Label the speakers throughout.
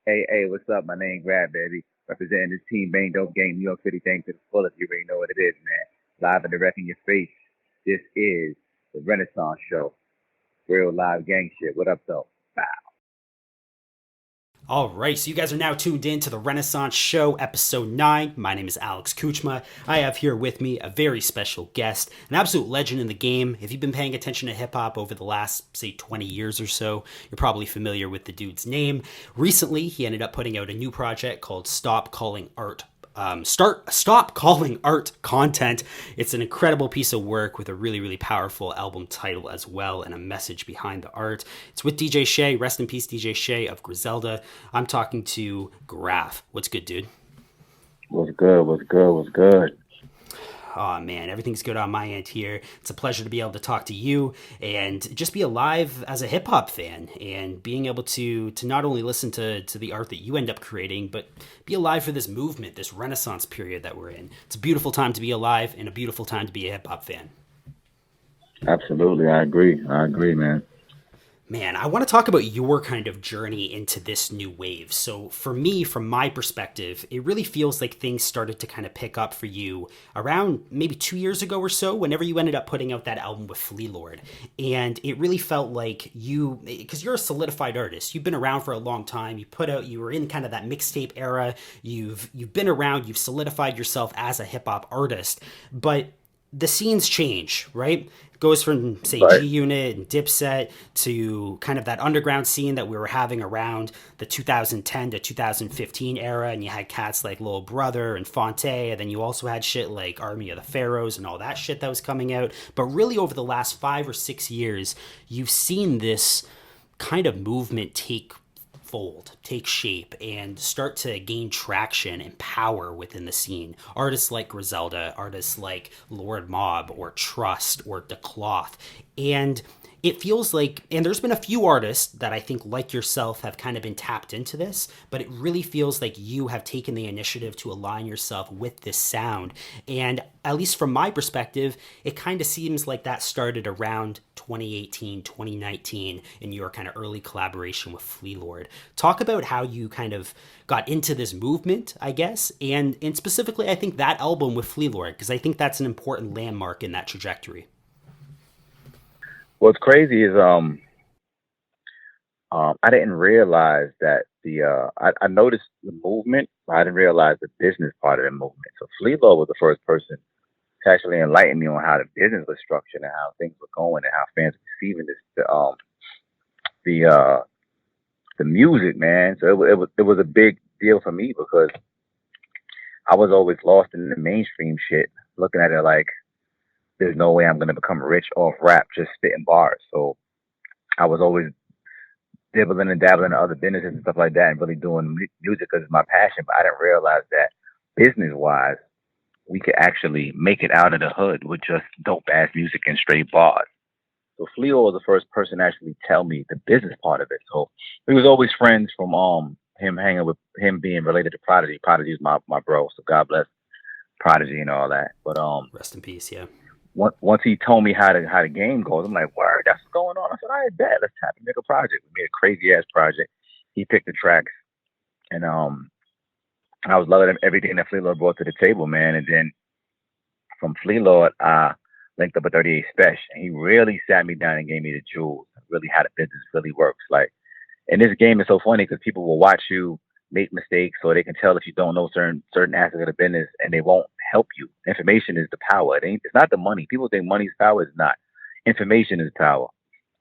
Speaker 1: Hey, what's up? My name Grafh, baby. Representing this team, Bang Dope Gang, New York City, thing to the fullest. You already know what it is, man. Live and direct in your face. This is the Renaissance Show. Real live gang shit. What up, though? Bow.
Speaker 2: All right, so you guys are now tuned in to the Renaissance Show, episode 9. My name is Alex Kuchma. I have here with me a very special guest, an absolute legend in the game. If you've been paying attention to hip hop over the last, say, 20 years or so, you're probably familiar with the dude's name. Recently, he ended up putting out a new project called Stop Calling Art Content. It's an incredible piece of work with a really, really powerful album title as well and a message behind the art. It's with DJ Shay. Rest in peace, DJ Shay of Griselda. I'm talking to Grafh. What's good, dude?
Speaker 1: What's good? What's good? What's good?
Speaker 2: Oh man, everything's good on my end here. It's a pleasure to be able to talk to you and just be alive as a hip hop fan and being able to not only listen to the art that you end up creating, but be alive for this movement, this renaissance period that we're in. It's a beautiful time to be alive and a beautiful time to be a hip hop fan.
Speaker 1: Absolutely. I agree. I agree, man.
Speaker 2: Man, I want to talk about your kind of journey into this new wave. So, for me, from my perspective, it really feels like things started to kind of pick up for you around maybe 2 years ago or so, whenever you ended up putting out that album with Flea Lord. And it really felt like you, because you're a solidified artist, you've been around for a long time. You were in kind of that mixtape era. You've been around. You've solidified yourself as a hip hop artist, but the scenes change, right? It goes from, say,
Speaker 1: Right.
Speaker 2: G Unit and Dipset to kind of that underground scene that we were having around the 2010 to 2015 era. And you had cats like Lil Brother and Fonte. And then you also had shit like Army of the Pharaohs and all that shit that was coming out. But really, over the last 5 or 6 years, you've seen this kind of movement take shape, and start to gain traction and power within the scene. Artists like Griselda, artists like Lord Mob or Trust or Decloth. And it feels like, and there's been a few artists that I think, like yourself, have kind of been tapped into this, but it really feels like you have taken the initiative to align yourself with this sound. And at least from my perspective, it kind of seems like that started around 2018, 2019 in your kind of early collaboration with Flea Lord. Talk about how you kind of got into this movement, I guess, and specifically, I think that album with Flea Lord, because I think that's an important landmark in that trajectory.
Speaker 1: What's crazy is I didn't realize that I noticed the movement, but I didn't realize the business part of the movement. So Fleelo was the first person to actually enlighten me on how the business was structured and how things were going and how fans were receiving the the music, man. So it was a big deal for me because I was always lost in the mainstream shit, looking at it like there's no way I'm gonna become rich off rap just spitting bars. So I was always dibbling and dabbling in other businesses and stuff like that, and really doing music because it's my passion. But I didn't realize that business wise, we could actually make it out of the hood with just dope ass music and straight bars. So Fleo was the first person to actually tell me the business part of it. So we was always friends from him hanging with him being related to Prodigy. Prodigy is my bro, so God bless Prodigy and all that. But
Speaker 2: Rest in peace, yeah.
Speaker 1: once he told me how the game goes, I'm like, word, that's what's going on. I said, all right, bet, let's tap and make a project. We made a crazy ass project. He picked the tracks, and I was loving everything that Flea Lord brought to the table, man. And then from Flea Lord, I linked up with 38 Spesh, and he really sat me down and gave me the jewels, really how the business really works. Like, and this game is so funny because people will watch you make mistakes, so they can tell if you don't know certain aspects of the business, and they won't help you. Information is the power. It's not the money. People think money's power. It's not. Information is power.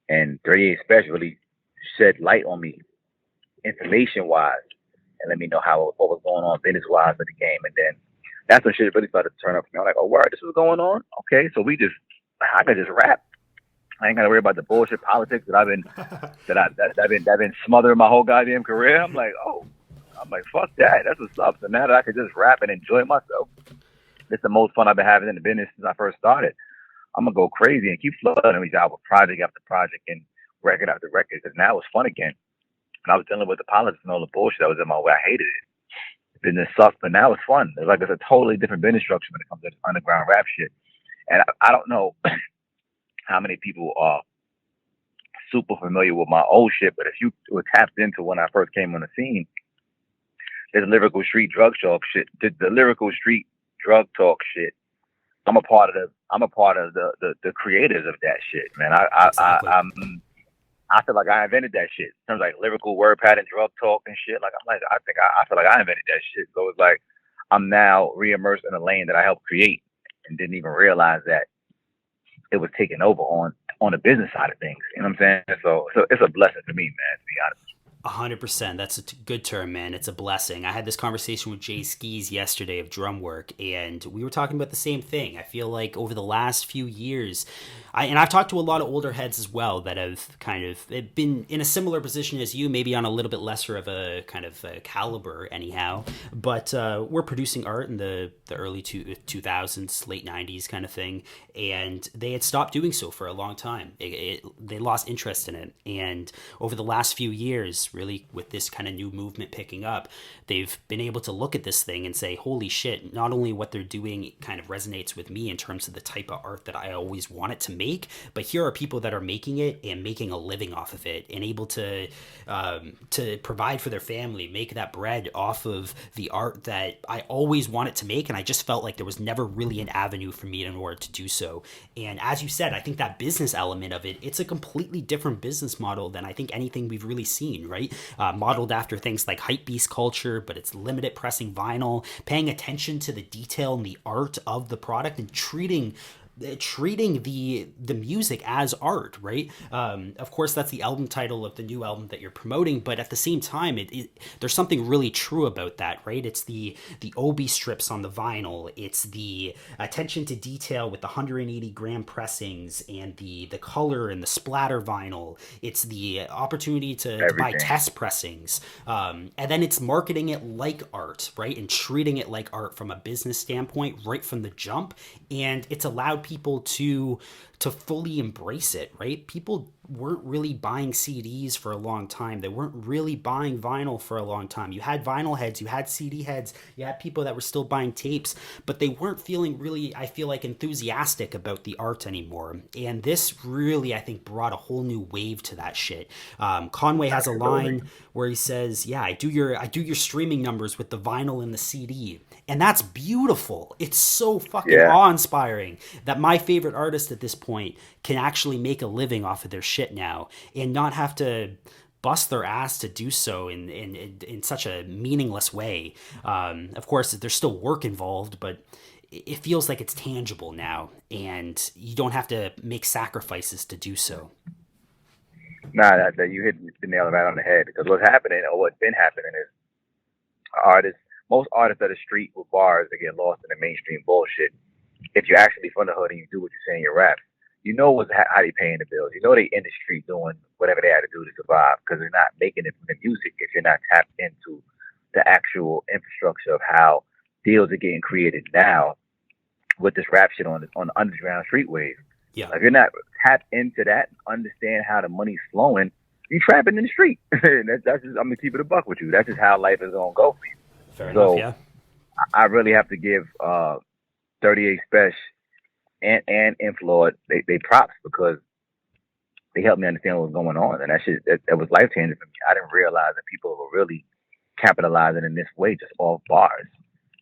Speaker 1: And 38 Spesh really shed light on me, information wise, and let me know what was going on business wise with the game. And then that's when shit really started to turn up for me. I'm like, oh, word, this was going on. Okay, so I could just rap. I ain't gotta worry about the bullshit politics that I've been smothering my whole goddamn career. I'm like, fuck that. That's what's up. So now that I can just rap and enjoy myself, it's the most fun I've been having in the business since I first started. I'm gonna go crazy and keep flooding these out with project after project and record after record because now it's fun again. And I was dealing with the politics and all the bullshit that was in my way. I hated it. The business sucked, but now it's fun. It's a totally different business structure when it comes to this underground rap shit. And I don't know how many people are super familiar with my old shit, but if you were tapped into when I first came on the scene, this lyrical street drug talk shit. The lyrical street drug talk shit. I'm a part of the creators of that shit, man.
Speaker 2: Exactly.
Speaker 1: I feel like I invented that shit. In terms of like lyrical word pattern, drug talk and shit. Like I'm like I feel like I invented that shit. So it's like I'm now re-immersed in a lane that I helped create and didn't even realize that it was taking over on the business side of things. You know what I'm saying? So it's a blessing for me, man, to be honest.
Speaker 2: 100%. That's a good term, man. It's a blessing. I had this conversation with Jay Skis yesterday of drum work, and we were talking about the same thing. I feel like over the last few years, I've talked to a lot of older heads as well that have kind of been in a similar position as you, maybe on a little bit lesser of a kind of a caliber, anyhow. But we're producing art in the early 2000s, late 90s kind of thing, and they had stopped doing so for a long time. They lost interest in it, and over the last few years, really with this kind of new movement picking up, they've been able to look at this thing and say, holy shit, not only what they're doing kind of resonates with me in terms of the type of art that I always wanted to make, but here are people that are making it and making a living off of it and able to provide for their family, make that bread off of the art that I always wanted to make. And I just felt like there was never really an avenue for me in order to do so. And as you said, I think that business element of it, it's a completely different business model than I think anything we've really seen, right? Modeled after things like hypebeast culture, but it's limited pressing vinyl, paying attention to the detail and the art of the product and treating the music as art, right? Of course, that's the album title of the new album that you're promoting, but at the same time, there's something really true about that, right? It's the OB strips on the vinyl, it's the attention to detail with the 180 gram pressings and the color and the splatter vinyl. It's the opportunity to buy test pressings, and then it's marketing it like art, right? And treating it like art from a business standpoint right from the jump, and it's allowed people to fully embrace it, right? People weren't really buying CDs for a long time. They weren't really buying vinyl for a long time. You had vinyl heads, you had CD heads, you had people that were still buying tapes, but they weren't feeling really, I feel like, enthusiastic about the art anymore. And this really, I think, brought a whole new wave to that shit. Conway has a line where he says, yeah, I do your streaming numbers with the vinyl and the CD. And that's beautiful. It's so fucking awe-inspiring that my favorite artist at this point can actually make a living off of their shit now and not have to bust their ass to do so in such a meaningless way. Of course, there's still work involved, but it feels like it's tangible now, and you don't have to make sacrifices to do so.
Speaker 1: Nah, that you hit the nail right on the head. Because what's happening, or what's been happening, is most artists of the street with bars that get lost in the mainstream bullshit. If you're actually from the hood and you do what you say in your raps, you know how they paying the bills. You know they in the street doing whatever they had to do to survive, because they're not making it from the music if you're not tapped into the actual infrastructure of how deals are getting created now with this rap shit on the underground street wave.
Speaker 2: Yeah.
Speaker 1: If you're not tapped into that, understand how the money's flowing, you trapping in the street. that's just, I'm gonna keep it a buck with you. That's just how life is gonna go for you.
Speaker 2: Fair enough, yeah.
Speaker 1: I really have to give 38 Spesh and Inflord they props, because they helped me understand what was going on, and that was life changing for me. I didn't realize that people were really capitalizing in this way, just off bars,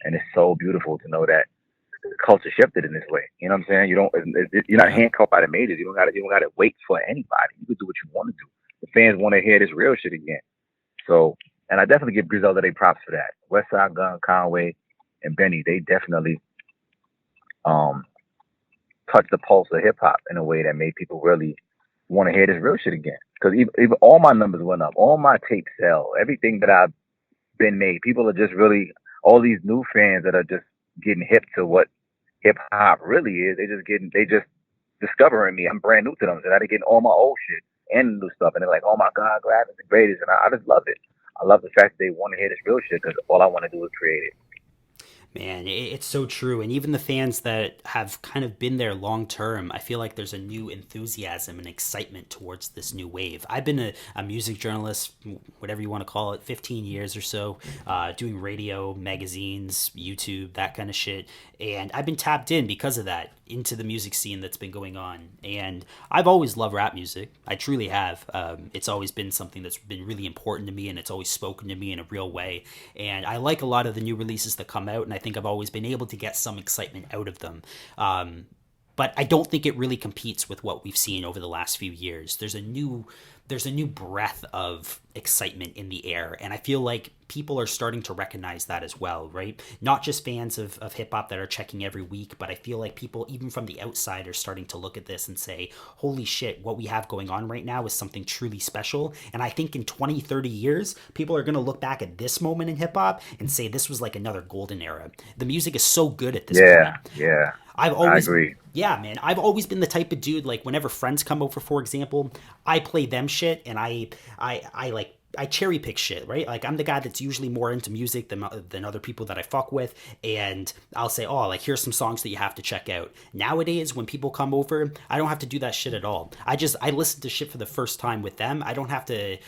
Speaker 1: and it's so beautiful to know that the culture shifted in this way. You know what I'm saying? You're not handcuffed by the majors. You don't gotta wait for anybody. You can do what you want to do. The fans want to hear this real shit again. So, and I definitely give Griselda they props for that. Westside Gun, Conway, and Benny, they definitely touched the pulse of hip hop in a way that made people really want to hear this real shit again. Because even all my numbers went up, all my tapes sell, everything that I've been made. People are just really, all these new fans that are just getting hip to what hip hop really is. They just discovering me. I'm brand new to them, and they're getting all my old shit and new stuff, and they're like, "Oh my God, Grafh is the greatest," and I just love it. I love the fact that they want to hear this real shit, because all I want to do is create it.
Speaker 2: Man, it's so true. And even the fans that have kind of been there long term, I feel like there's a new enthusiasm and excitement towards this new wave. I've been a music journalist, whatever you want to call it, 15 years or so, doing radio, magazines, YouTube, that kind of shit. And I've been tapped in because of that. into the music scene that's been going on. And I've always loved rap music. I truly have. It's always been something that's been really important to me, and it's always spoken to me in a real way. And I like a lot of the new releases that come out, and I think I've always been able to get some excitement out of them. But I don't think it really competes with what we've seen over the last few years. There's a new breath of excitement in the air, and I feel like people are starting to recognize that as well, right? Not just fans of hip-hop that are checking every week, but I feel like people even from the outside are starting to look at this and say, holy shit, what we have going on right now is something truly special. And I think in 20, 30 years, people are going to look back at this moment in hip-hop and say this was like another golden era. The music is so good at this point.
Speaker 1: Yeah.
Speaker 2: I agree.
Speaker 3: Yeah,
Speaker 2: man. I've always been the type of dude, like, whenever friends come over, for example, I play them shit, and I cherry pick shit, right? Like, I'm the guy that's usually more into music than other people that I fuck with, and I'll say, oh, like, here's some songs that you have to check out. Nowadays, when people come over, I don't have to do that shit at all. I listen to shit for the first time with them. I don't have to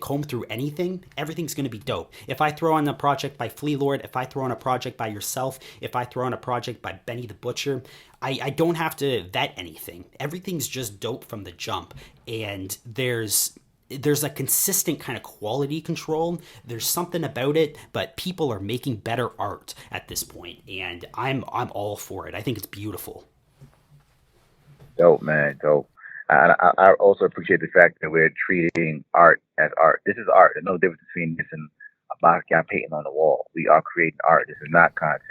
Speaker 2: comb through anything. Everything's gonna be dope. If I throw on a project by Flea Lord, if I throw on a project by yourself, if I throw on a project by Benny the Butcher, I don't have to vet anything. Everything's just dope from the jump, and there's a consistent kind of quality control. There's something about it, but people are making better art at this point, and I'm all for it. I think it's beautiful.
Speaker 1: Dope, man, dope. I also appreciate the fact that we're treating art as art. This is art. There's no difference between this and a box guy painting on the wall. We are creating art. This is not content.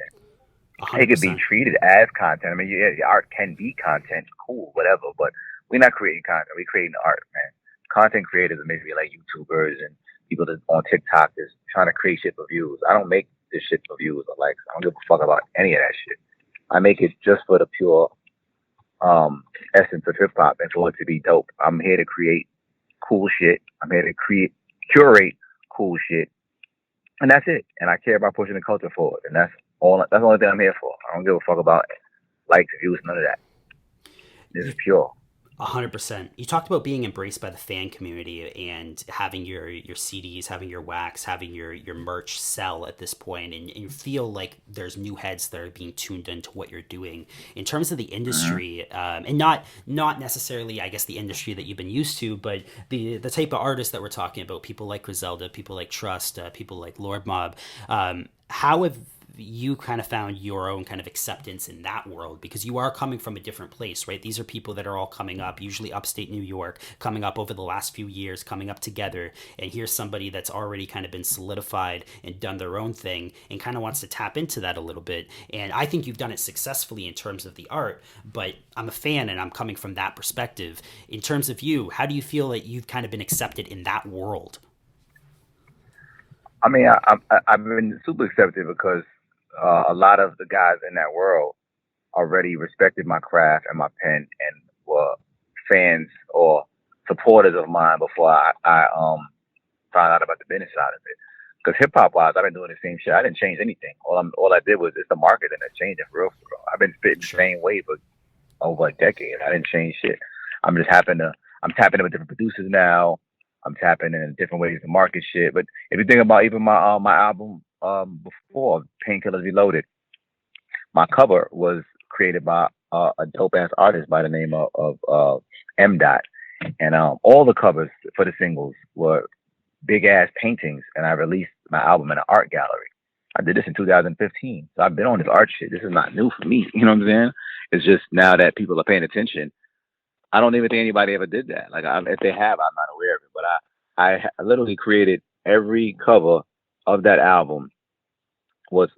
Speaker 1: 100%. It could be treated as content. I mean, yeah, art can be content, cool, whatever, but we're not creating content. We're creating art, man. Content creators are maybe like YouTubers and people that on TikTok is trying to create shit for views. I don't make this shit for views or likes. I don't give a fuck about any of that shit. I make it just for the pure essence of hip hop and for it to be dope. I'm here to create cool shit. I'm here to curate cool shit, and that's it. And I care about pushing the culture forward, and that's the only thing I'm here for. I don't give a fuck about likes, views, none of that. This is pure.
Speaker 2: 100%. You talked about being embraced by the fan community and having your CDs, having your wax, having your merch sell at this point, and you feel like there's new heads that are being tuned into what you're doing. In terms of the industry, and not necessarily, I guess, the industry that you've been used to, but the type of artists that we're talking about, people like Griselda, people like Trust, people like Lord Mob, how have you kind of found your own kind of acceptance in that world? Because you are coming from a different place, right? These are people that are all coming up, usually upstate New York, coming up over the last few years, coming up together. And here's somebody that's already kind of been solidified and done their own thing and kind of wants to tap into that a little bit. And I think you've done it successfully in terms of the art, but I'm a fan and I'm coming from that perspective. In terms of you, how do you feel that you've kind of been accepted in that world?
Speaker 1: I mean, I've been super accepted because a lot of the guys in that world already respected my craft and my pen and were fans or supporters of mine before I found out about the business side of it. Because hip hop wise, I've been doing the same shit. I didn't change anything. All I did was it's the marketing that changed it for real. I've been spitting the same way for over a decade. I didn't change shit. I'm tapping in with different producers now. I'm tapping in different ways to market shit. But if you think about even my album before Painkillers Reloaded, my cover was created by a dope ass artist by the name of M. Dot, and all the covers for the singles were big ass paintings, and I released my album in an art gallery. I did this in 2015, so I've been on this art shit. This is not new for me, you know what I'm saying? It's just now that people are paying attention. I don't even think anybody ever did that. Like, if they have, I'm not aware of it. But I literally created every cover of that album was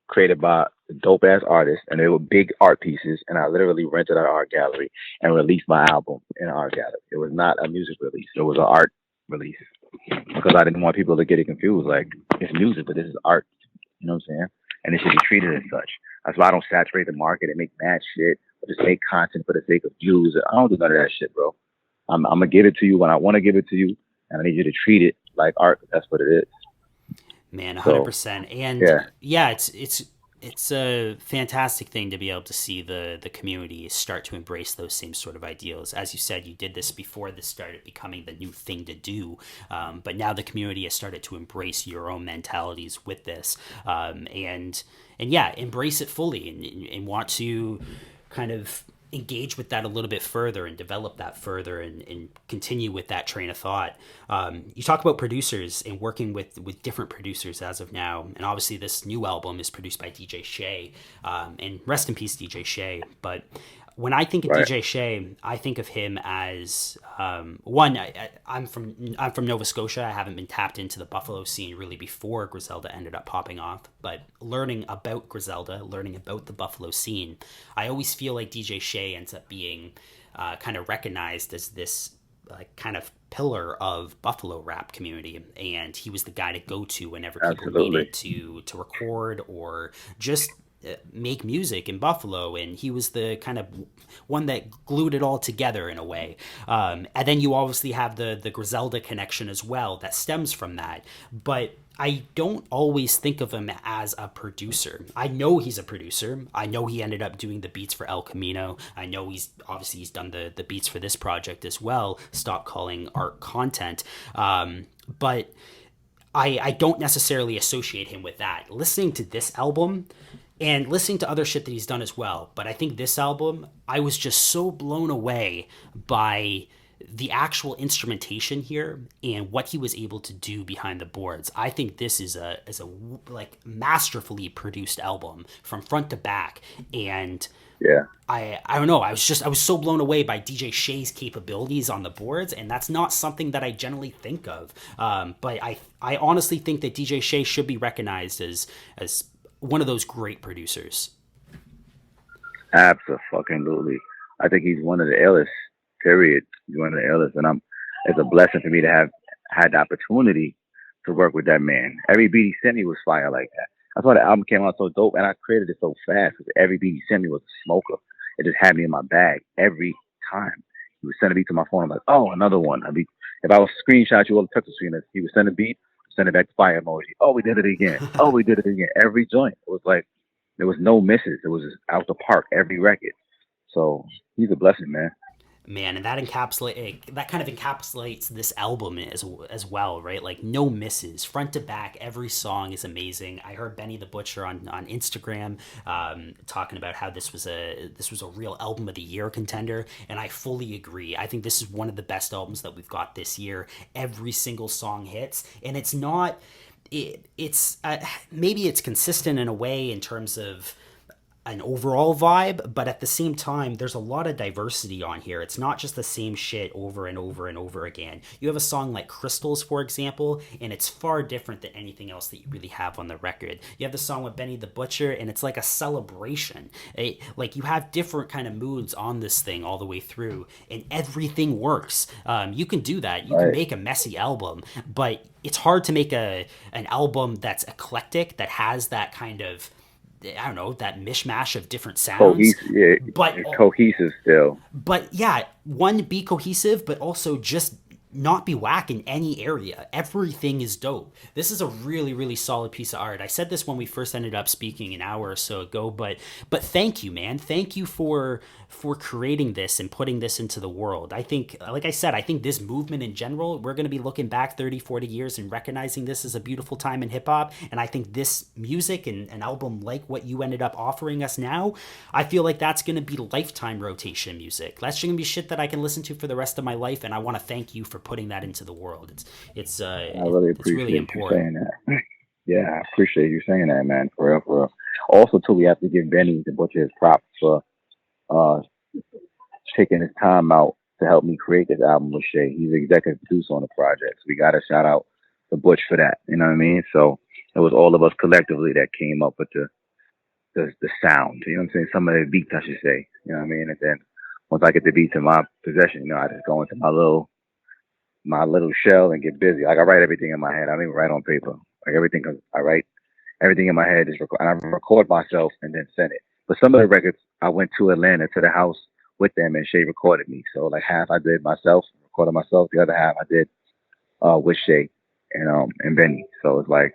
Speaker 1: created by dope ass artists, and they were big art pieces. And I literally rented an art gallery and released my album in an art gallery. It was not a music release; it was an art release because I didn't want people to get it confused. Like, it's music, but this is art. You know what I'm saying? And it should be treated as such. That's why I don't saturate the market and make mad shit or just make content for the sake of views. I don't do none of that shit, bro. I'm gonna give it to you when I want to give it to you, and I need you to treat it like art. That's what it is.
Speaker 2: Man, 100%. And yeah, it's a fantastic thing to be able to see the community start to embrace those same sort of ideals. As you said, you did this before this started becoming the new thing to do, but now the community has started to embrace your own mentalities with this, and yeah, embrace it fully and want to kind of engage with that a little bit further and develop that further and continue with that train of thought. You talk about producers and working with different producers as of now. And obviously this new album is produced by DJ Shay, and rest in peace, DJ Shay. But when I think of
Speaker 1: Right.
Speaker 2: DJ Shay, I think of him as one. I'm from Nova Scotia. I haven't been tapped into the Buffalo scene really before Griselda ended up popping off. But learning about Griselda, learning about the Buffalo scene, I always feel like DJ Shay ends up being kind of recognized as this like kind of pillar of Buffalo rap community, and he was the guy to go to whenever people
Speaker 1: Absolutely.
Speaker 2: needed to record or just make music in Buffalo, and he was the kind of one that glued it all together in a way. And then you obviously have the Griselda connection as well that stems from that. But I don't always think of him as a producer. I know he's a producer. I know he ended up doing the beats for El Camino. I know he's done the beats for this project as well. Stop calling art content. But I don't necessarily associate him with that. Listening to this album and listening to other shit that he's done as well, but I think this album, I was just so blown away by the actual instrumentation here and what he was able to do behind the boards. I think this is a like masterfully produced album from front to back, and
Speaker 1: Yeah.
Speaker 2: I don't know. I was so blown away by DJ Shay's capabilities on the boards, and that's not something that I generally think of. But I honestly think that DJ Shay should be recognized as one of those great producers.
Speaker 1: Absolutely. I think he's one of the illest. Period. He's one of the illest, and it's a blessing for me to have had the opportunity to work with that man. Every beat he sent me was fire like that. That's why the album came out so dope, and I created it so fast because every beat he sent me was a smoker. It just had me in my bag every time. He would send a beat to my phone. I'm like, oh, another one. If I was screenshot you all the text screen, he would send a beat, send it back to fire emoji. Oh, we did it again. Oh, we did it again. Every joint. It was like there was no misses. It was just out the park every record. So he's a blessing, man.
Speaker 2: Man, and that kind of encapsulates this album as well, right? Like no misses, front to back, every song is amazing. I heard Benny the Butcher on Instagram talking about how this was a real album of the year contender, and I fully agree. I think this is one of the best albums that we've got this year. Every single song hits, and it's not. It's maybe it's consistent in a way in terms of an overall vibe, but at the same time, there's a lot of diversity on here. It's not just the same shit over and over and over again. You have a song like Crystals, for example, and it's far different than anything else that you really have on the record. You have the song with Benny the Butcher, and it's like a celebration. Like you have different kind of moods on this thing all the way through, and everything works. You can do that. You can make a messy album, but it's hard to make an album that's eclectic, that has that kind of, I don't know, that mishmash of different sounds.
Speaker 1: But cohesive still.
Speaker 2: But yeah, one, be cohesive, but also just not be whack in any area. Everything is dope. This is a really, really solid piece of art. I said this when we first ended up speaking an hour or so ago, but thank you, man. Thank you for creating this and putting this into the world. I think, like I said, I think this movement in general, we're going to be looking back 30, 40 years and recognizing this as a beautiful time in hip hop. And I think this music and an album like what you ended up offering us now, I feel like that's going to be lifetime rotation music. That's going to be shit that I can listen to for the rest of my life. And I want to thank you for putting that into the world. It's
Speaker 1: really appreciate
Speaker 2: it's really important.
Speaker 1: you saying that. Yeah, I appreciate you saying that, man. For real, for real. Also, too, we have to give Benny the Butcher his props for taking his time out to help me create this album with Shay. He's the executive producer on the project. So we got to shout out to Butch for that. You know what I mean? So it was all of us collectively that came up with the sound. You know what I'm saying? Some of the beats, I should say. You know what I mean? And then once I get the beats in my possession, I just go into my little shell and get busy. Like I write everything in my head. I don't even write on paper. Like everything, I write everything in my head and I record myself and then send it. But some of the records, I went to Atlanta to the house with them and Shay recorded me. So like half I did myself, recorded myself. The other half I did with Shay and Benny. So it's like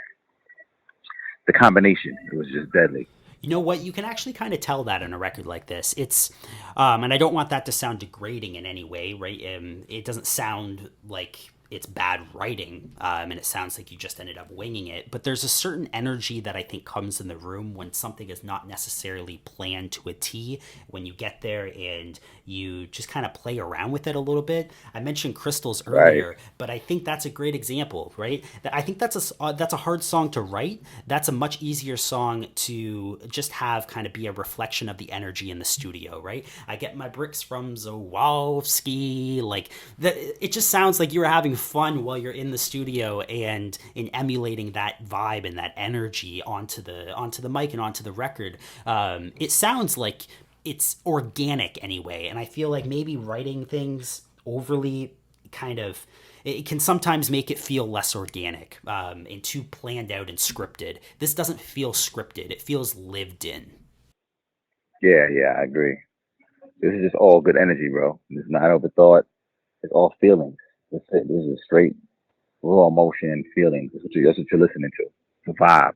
Speaker 1: the combination. It was just deadly.
Speaker 2: You know what? You can actually kind of tell that in a record like this. It's, and I don't want that to sound degrading in any way, right? It doesn't sound like it's bad writing, and it sounds like you just ended up winging it. But there's a certain energy that I think comes in the room when something is not necessarily planned to a T. When you get there and you just kind of play around with it a little bit. I mentioned crystals
Speaker 1: Right.
Speaker 2: earlier, but I think that's a great example, right? I think that's a hard song to write. That's a much easier song to just have kind of be a reflection of the energy in the studio, right? I get my bricks from Zawalski. Like it just sounds like you're having fun while you're in the studio and in emulating that vibe and that energy onto the mic and onto the record. It sounds like it's organic anyway, and I feel like maybe writing things overly kind of it can sometimes make it feel less organic and too planned out and scripted. This doesn't feel scripted; it feels lived in.
Speaker 1: Yeah, yeah, I agree. This is just all good energy, bro. It's not overthought. It's all feelings. That's it. This is straight raw emotion and feelings. That's what you're listening to. The vibe.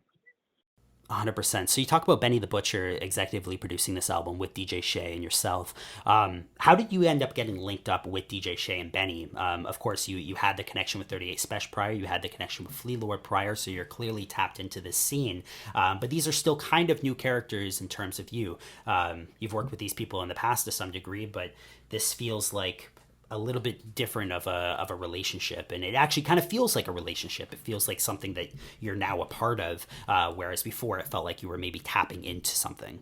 Speaker 2: 100%. So you talk about Benny the Butcher executively producing this album with DJ Shay and yourself. How did you end up getting linked up with DJ Shay and Benny? Of course, you had the connection with 38 Spesh prior. You had the connection with Flea Lord prior, so you're clearly tapped into this scene. But these are still kind of new characters in terms of you. You've worked with these people in the past to some degree, but this feels like a little bit different of a relationship, and it actually kind of feels like a relationship. It feels like something that you're now a part of, whereas before it felt like you were maybe tapping into something.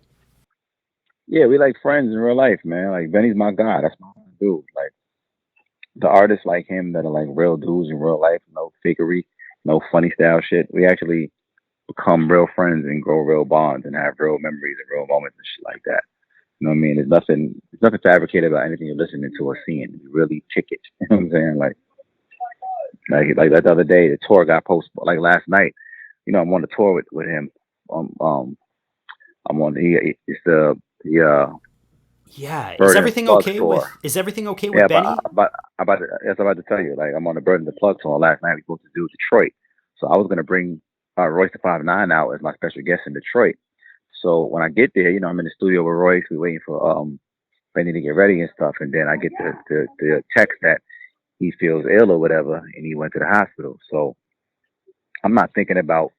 Speaker 1: Yeah, we like friends in real life, man. Like Benny's my guy. That's my dude. Like the artists like him that are like real dudes in real life, no fakery, no funny style shit. We actually become real friends and grow real bonds and have real memories and real moments and shit like that. You know what I mean? There's nothing fabricated about anything you're listening to or seeing. You really kick it. You know what I'm saying? Like that the other day, the tour got posted. Like last night, you know, I'm on the tour with him. Um, I'm on it's the
Speaker 2: Yeah,
Speaker 1: Bird and the Plug tour.
Speaker 2: is everything okay
Speaker 1: Yeah,
Speaker 2: with Benny?
Speaker 1: that's about to tell you. Like I'm on the Bird and the Plug tour last night. We supposed to do Detroit, so I was gonna bring Royce the 5'9" out as my special guest in Detroit. So when I get there, you know, I'm in the studio with Royce. We're waiting for Benny to get ready and stuff, and then I get the text that he feels ill or whatever, and he went to the hospital. So I'm not thinking about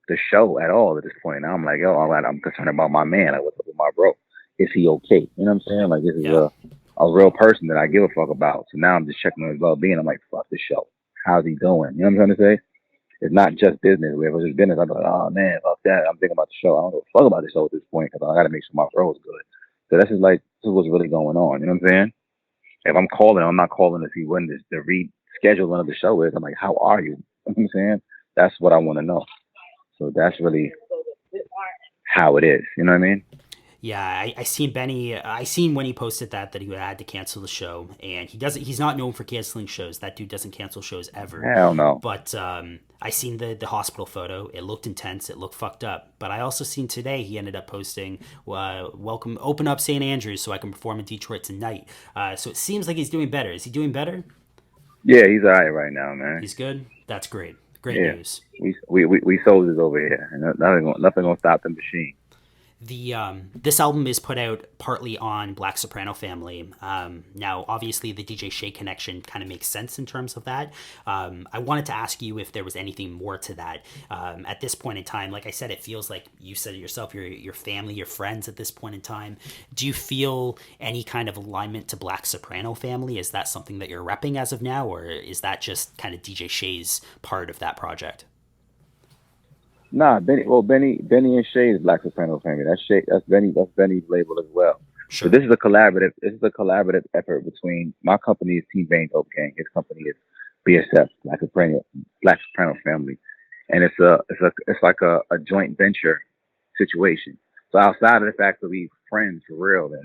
Speaker 1: the show at all at this point. Now I'm like, yo, I'm concerned about my man. Like, what's up with my bro? Is he okay? You know what I'm saying? Like, this is
Speaker 2: Yeah,
Speaker 1: a real person that I give a fuck about. So now I'm just checking on his well being. I'm like, fuck this show. How's he doing? You know what I'm trying to say? It's not just business. If it was just business, I'd be like, oh man, fuck that. I'm thinking about the show. I don't give a fuck about the show at this point because I got to make sure my bro is good. So that's just like, this is what's really going on. You know what I'm saying? If I'm calling, I'm not calling to see when the rescheduling of the show is. I'm like, how are you? You know what I'm saying? That's what I want to know. So that's really how it is. You know what I mean?
Speaker 2: yeah. I seen Benny. I seen when he posted that he had to cancel the show, and he doesn't. He's not known for canceling shows. That dude doesn't cancel shows ever.
Speaker 1: Hell no.
Speaker 2: But I seen the hospital photo. It looked intense. It looked fucked up. But I also seen today he ended up posting, "Welcome, open up St. Andrews so I can perform in Detroit tonight." So it seems like he's doing better. Is he doing better?
Speaker 1: Yeah, he's all right right now, man.
Speaker 2: He's good. That's great. Great
Speaker 1: Yeah,
Speaker 2: news.
Speaker 1: we soldiers over here, and nothing gonna stop the machine.
Speaker 2: The this album is put out partly on Black Soprano Family. Now, obviously, the DJ Shay connection kind of makes sense in terms of that. I wanted to ask you if there was anything more to that. At this point in time, like I said, it feels like you said it yourself. Your family, your friends at this point in time. Do you feel any kind of alignment to Black Soprano Family? Is that something that you're repping as of now, or is that just kind of DJ Shay's part of that project?
Speaker 1: Nah, Benny and Shay is Black Soprano family. That's Shay. That's Benny's label as well. So
Speaker 2: Sure.
Speaker 1: this is a collaborative. This is a collaborative effort between my company is Team Bane Dope Gang. His company is BSF Black Soprano Family, and it's like a joint venture situation. So outside of the fact that we friends for real and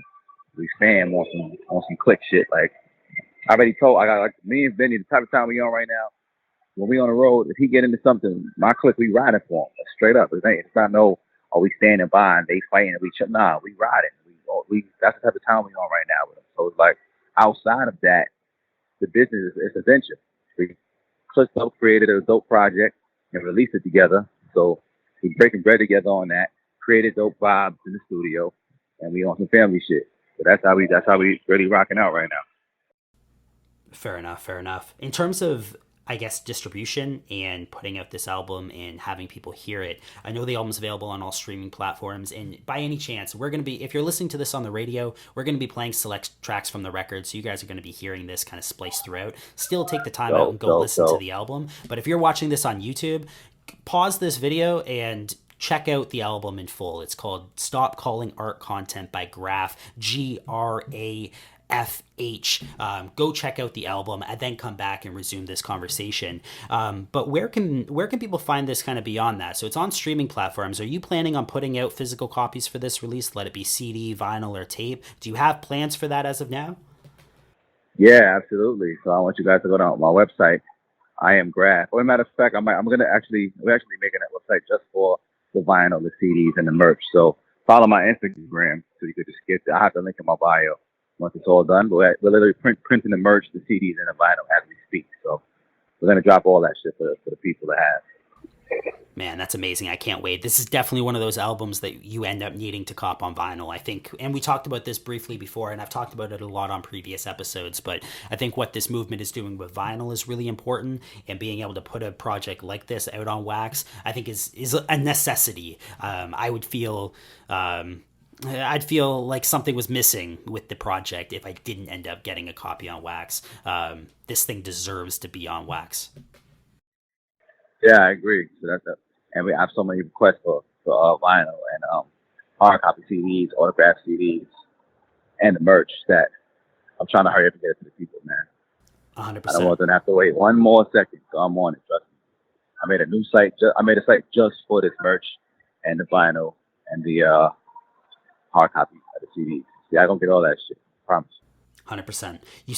Speaker 1: we fam on some click shit, like I already told I got like me and Benny the type of time we on right now. When we on the road, if he get into something, my clique, we riding for him. Straight up. It's not no, are we standing by and they fighting and nah, we riding. That's the type of time we on right now with him. So it's like outside of that, the business is it's a venture. We clicked up, created a dope project and released it together. So we breaking bread together on that, created dope vibes in the studio, and we on some family shit. So that's how we really rocking out right now.
Speaker 2: Fair enough. Fair enough. In terms of I guess, distribution and putting out this album and having people hear it. I know the album's available on all streaming platforms, and by any chance, we're going to be, if you're listening to this on the radio, we're going to be playing select tracks from the record, so you guys are going to be hearing this kind of spliced throughout. Still take the time out and go listen to the album, but if you're watching this on YouTube, pause this video and check out the album in full. It's called Stop Calling Art Content by Grafh, Grafh. Go check out the album and then come back and resume this conversation. But where can people find this kind of beyond that? So it's on streaming platforms. Are you planning on putting out physical copies for this release? Let it be CD, vinyl, or tape. Do you have plans for that as of now?
Speaker 1: Yeah, absolutely. So I want you guys to go down my website. I am Grafh. As a matter of fact, we're actually making that website just for the vinyl, the CDs, and the merch. So follow my Instagram so you could just get there. I have the link in my bio once it's all done. But we're literally printing the merch, the CDs, and the vinyl as we speak. So we're going to drop all that shit for the people to have.
Speaker 2: Man, that's amazing. I can't wait. This is definitely one of those albums that you end up needing to cop on vinyl, I think. And we talked about this briefly before, and I've talked about it a lot on previous episodes, but I think what this movement is doing with vinyl is really important, and being able to put a project like this out on wax, I think is a necessity. I'd feel like something was missing with the project if I didn't end up getting a copy on wax. This thing deserves to be on wax.
Speaker 1: Yeah, I agree. So and we have so many requests for vinyl and hard copy CDs, autograph CDs, and the merch that I'm trying to hurry up and get it to the people, man.
Speaker 2: 100%.
Speaker 1: I don't want them to have to wait one more second, so I'm on it. Trust me. I made a new site. I made a site just for this merch and the vinyl and the hard copy of the CDs. Yeah, I don't get all that shit. I promise.
Speaker 2: 100%. You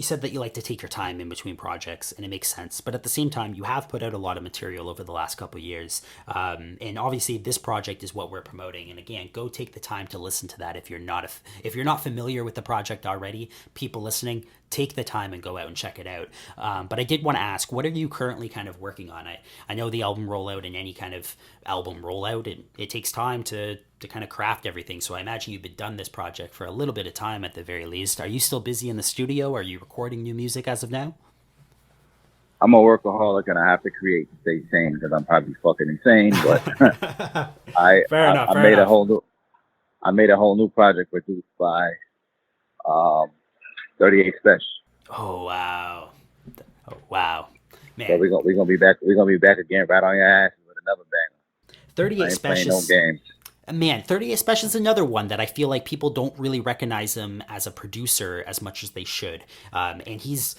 Speaker 2: said that you like to take your time in between projects, and it makes sense. But at the same time, you have put out a lot of material over the last couple of years. And obviously this project is what we're promoting. And again, go take the time to listen to that. If you're not familiar with the project already, people listening, take the time and go out and check it out. But I did want to ask, what are you currently kind of working on? I know the album rollout, and any kind of album rollout, it takes time to kind of craft everything. So I imagine you've been done this project for a little bit of time at the very least. Are you still busy in the studio? Are you recording new music as of now?
Speaker 1: I'm a workaholic and I have to create to stay sane because I'm probably fucking insane. But I made a whole new project produced by 38 Spesh.
Speaker 2: Oh wow, man!
Speaker 1: So we're gonna be back. We're gonna be back again, right on your ass with another banger.
Speaker 2: 38 Spesh
Speaker 1: no games.
Speaker 2: Man, 38 Spesh is another one that I feel like people don't really recognize him as a producer as much as they should. And he's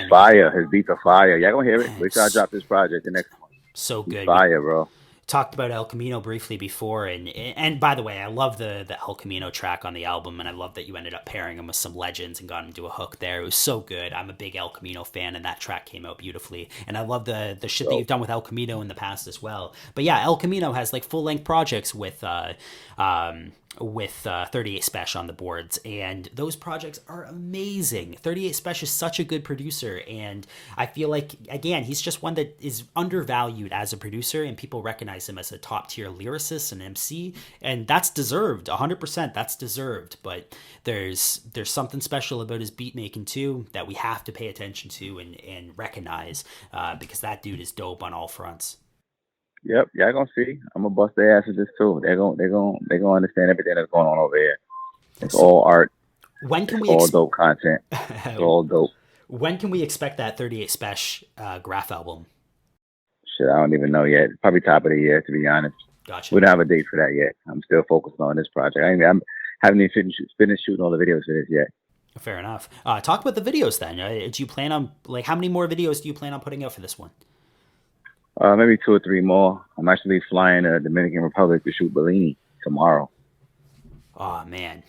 Speaker 1: fire. His beats are fire. Y'all gonna hear it. Wait till I drop this project the next one.
Speaker 2: So good.
Speaker 1: He's fire, bro.
Speaker 2: Talked about El Camino briefly before, and by the way, I love the El Camino track on the album, and I love that you ended up pairing him with some legends and got him to a hook there. It was so good. I'm a big El Camino fan, and that track came out beautifully. And I love the shit that you've done with El Camino in the past as well. But yeah, El Camino has like full length projects with 38 Spesh on the boards, and those projects are amazing. 38 Spesh is such a good producer, and I feel like, again, he's just one that is undervalued as a producer, and people recognize him as a top tier lyricist and MC, and that's deserved. 100% that's deserved. But there's something special about his beat making too that we have to pay attention to and recognize, because that dude is dope on all fronts.
Speaker 1: Yep, y'all gonna see. I'm gonna bust their ass with this too. They're gonna understand everything that's going on over here. It's all art.
Speaker 2: When can we
Speaker 1: all dope content? It's all dope.
Speaker 2: When can we expect that 38 Spesh Grafh album?
Speaker 1: Shit, I don't even know yet. Probably top of the year, to be honest.
Speaker 2: Gotcha.
Speaker 1: We don't have a date for that yet. I'm still focused on this project. I haven't even finished shooting all the videos for this yet.
Speaker 2: Fair enough. Talk about the videos then. Do you plan on, like, how many more videos do you plan on putting out for this one?
Speaker 1: Maybe 2 or 3 more. I'm actually flying to the Dominican Republic to shoot Bellini tomorrow.
Speaker 2: Oh man,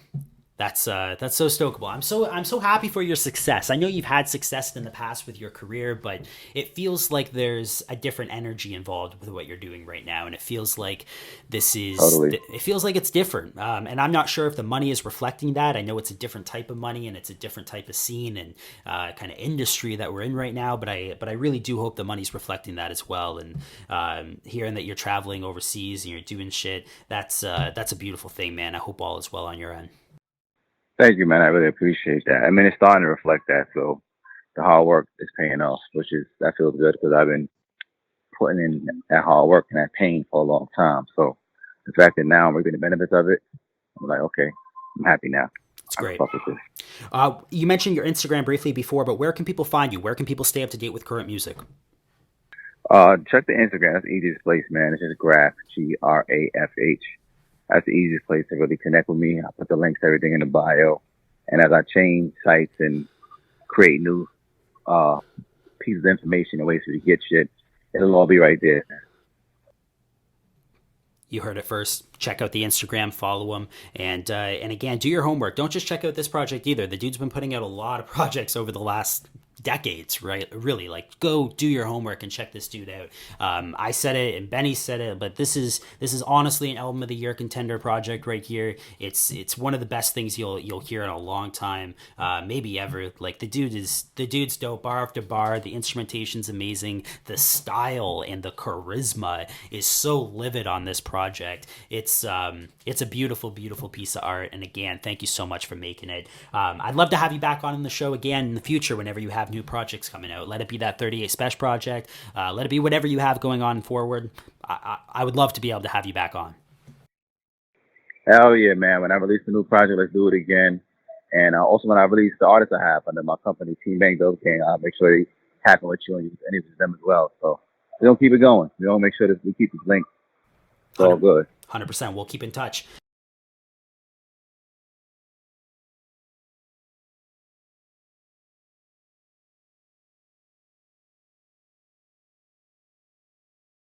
Speaker 2: that's so stokeable. I'm so happy for your success. I know you've had success in the past with your career, but it feels like there's a different energy involved with what you're doing right now, and it feels like it feels like it's different. And I'm not sure if the money is reflecting that. I know it's a different type of money and it's a different type of scene and kind of industry that we're in right now. But I really do hope the money's reflecting that as well. And hearing that you're traveling overseas and you're doing shit, that's a beautiful thing, man. I hope all is well on your end.
Speaker 1: Thank you, man. I really appreciate that. I mean, it's starting to reflect that. So the hard work is paying off, that feels good because I've been putting in that hard work and that pain for a long time. So the fact that now I'm reaping the benefits of it, I'm like, okay, I'm happy now.
Speaker 2: It's
Speaker 1: I can
Speaker 2: great.
Speaker 1: fuck with this.
Speaker 2: You mentioned your Instagram briefly before, but where can people find you? Where can people stay up to date with current music?
Speaker 1: Check the Instagram. That's the easiest place, man. It's just Grafh, Grafh. That's the easiest place to really connect with me. I put the links to everything in the bio. And as I change sites and create new pieces of information and ways for you to get shit, it'll all be right there.
Speaker 2: You heard it first. Check out the Instagram, follow him, and again, do your homework. Don't just check out this project either. The dude's been putting out a lot of projects over the last decades, right? Really, like, go do your homework and check this dude out. I said it and Benny said it, but this is honestly an album of the year contender project right here. It's one of the best things you'll hear in a long time, maybe ever. Like, the dude's dope, bar after bar. The instrumentation's amazing. The style and the charisma is so livid on this project. It's a beautiful, beautiful piece of art. And again, thank you so much for making it. I'd love to have you back on the show again in the future whenever you have new projects coming out. Let it be that 38 Spesh project. Let it be whatever you have going on forward. I would love to be able to have you back on.
Speaker 1: Hell yeah, man. When I release a new project, let's do it again. And also when I release the artists I have under my company, Team Bang Dope King, I'll make sure they happen with you and use any of them as well. So we don't keep it going. We don't make sure that we keep this link. It's all good.
Speaker 2: 100%. We'll keep in touch.